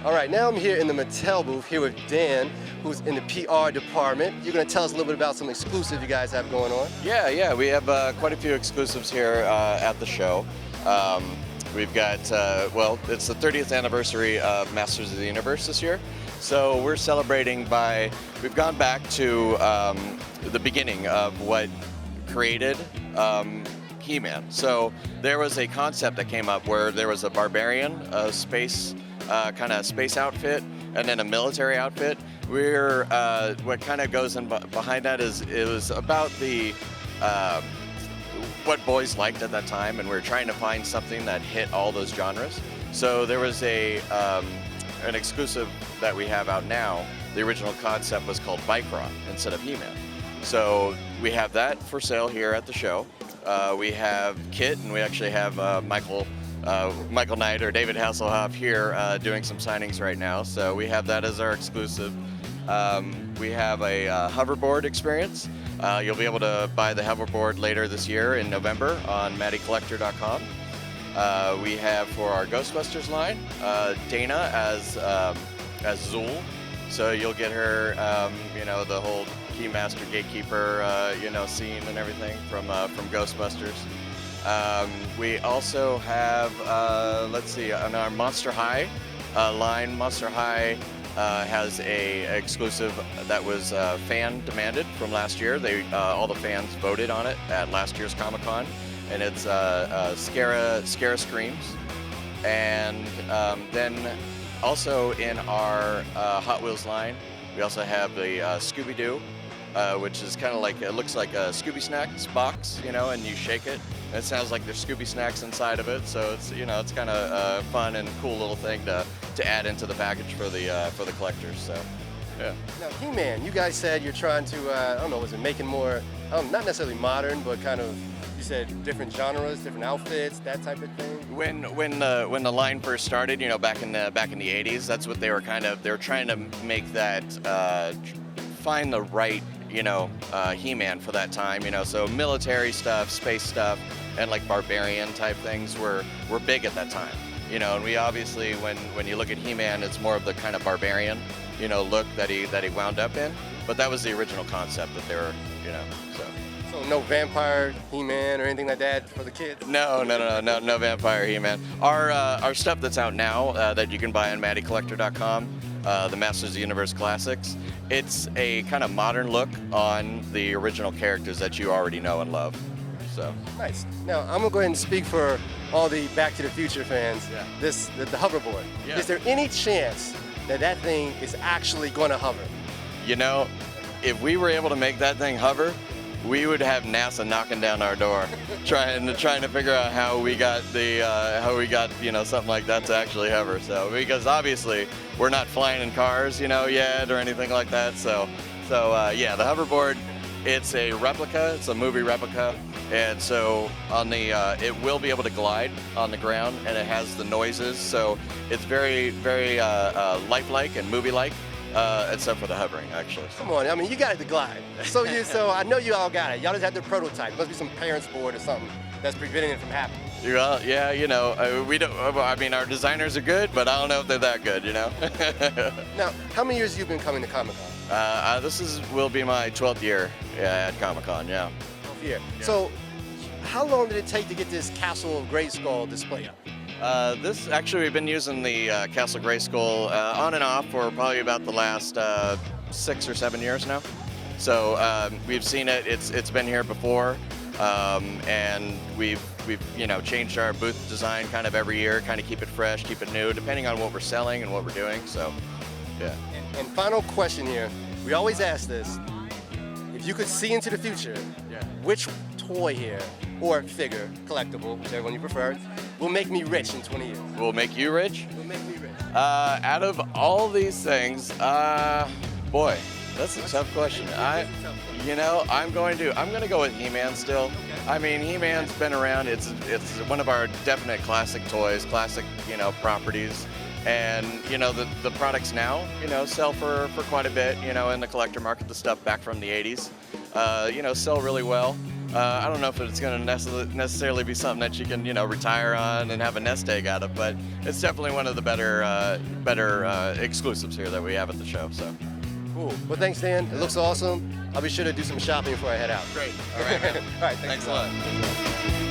All right, now I'm here in the Mattel booth here with Dan, who's in the PR department. You're going to tell us a little bit about some exclusive you guys have going on. Yeah, we have quite a few exclusives here at the show. We've got, well, it's the 30th anniversary of Masters of the Universe this year. So we're celebrating by, we've gone back to the beginning of what created He-Man. So there was a concept that came up where there was a barbarian, a space, kind of space outfit, and then a military outfit. We're, what kind of goes in behind that is, it was about the, what boys liked at that time, and we were trying to find something that hit all those genres. So there was an exclusive that we have out now. The original concept was called Bikron instead of He-Man. So we have that for sale here at the show. We have Kit, and we actually have Michael Knight or David Hasselhoff here doing some signings right now. So we have that as our exclusive. We have a hoverboard experience. You'll be able to buy the hoverboard later this year in November on MattyCollector.com. We have for our Ghostbusters line, Dana as Zool. So you'll get her, you know, the whole Keymaster Gatekeeper, you know, scene and everything from Ghostbusters. We also have, let's see, on our Monster High line, Monster High has a exclusive that was fan demanded from last year. All the fans voted on it at last year's Comic-Con, and it's Scara Screams. And then also in our Hot Wheels line, we also have the Scooby-Doo, which is kind of like, it looks like a Scooby Snacks box, you know, and you shake it. And it sounds like there's Scooby Snacks inside of it, so it's, you know, it's kind of fun and cool little thing to add into the package for the collectors. So, yeah. Now, He-Man, you guys said you're trying to, I don't know, was it making more, not necessarily modern, but kind of, you said different genres, different outfits, that type of thing? When the line first started, you know, back in the 80s, that's what they were trying to make that, find the right, you know, He-Man for that time, you know, so military stuff, space stuff, and like barbarian type things were big at that time, you know, and we obviously, when you look at He-Man, it's more of the kind of barbarian, you know, look that he wound up in, but that was the original concept that they were, you know, so. So no vampire He-Man or anything like that for the kids? No vampire He-Man. Our stuff that's out now that you can buy on MattyCollector.com, the Masters of the Universe Classics, it's a kind of modern look on the original characters that you already know and love. So nice. Now I'm gonna go ahead and speak for all the Back to the Future fans. Yeah. The hoverboard. Yeah. Is there any chance that thing is actually going to hover? You know, if we were able to make that thing hover, we would have NASA knocking down our door, trying to figure out how we got you know, something like that to actually hover. So because obviously we're not flying in cars, you know, yet or anything like that. So yeah, the hoverboard, it's a replica, it's a movie replica, and so on the it will be able to glide on the ground, and it has the noises. So it's very lifelike and movie-like. Except for the hovering, actually. Come on, I mean, you got it to glide. So I know you all got it. Y'all just have the prototype. There must be some parents board or something that's preventing it from happening. Well, yeah, you know, we don't. I mean, our designers are good, but I don't know if they're that good, you know. Now, how many years have you been coming to Comic-Con? This will be my 12th year at Comic-Con, yeah. 12th year. Yeah. So, how long did it take to get this Castle of Grayskull display up? This actually, we've been using the Castle Grayskull on and off for probably about the last 6 or 7 years now. So we've seen it. It's been here before, and we've you know, changed our booth design kind of every year, kind of keep it fresh, keep it new, depending on what we're selling and what we're doing. So, yeah. And final question here. We always ask this: if you could see into the future, yeah, which toy here or figure, collectible, whichever one you prefer, will make me rich in 20 years? Will make you rich? Will make me rich. Out of all these things, boy, that's a tough question. You know, I'm gonna go with He-Man still. Okay. I mean, He-Man's been around. It's one of our definite classic toys, classic, you know, properties. And, you know, the products now, you know, sell for quite a bit, you know, in the collector market, the stuff back from the 80s, you know, sell really well. I don't know if it's going to necessarily be something that you can, retire on and have a nest egg out of, but it's definitely one of the better exclusives here that we have at the show. So. Cool. Well, thanks, Dan. It looks awesome. I'll be sure to do some shopping before I head out. Great. All right, man. All right. Thanks a lot.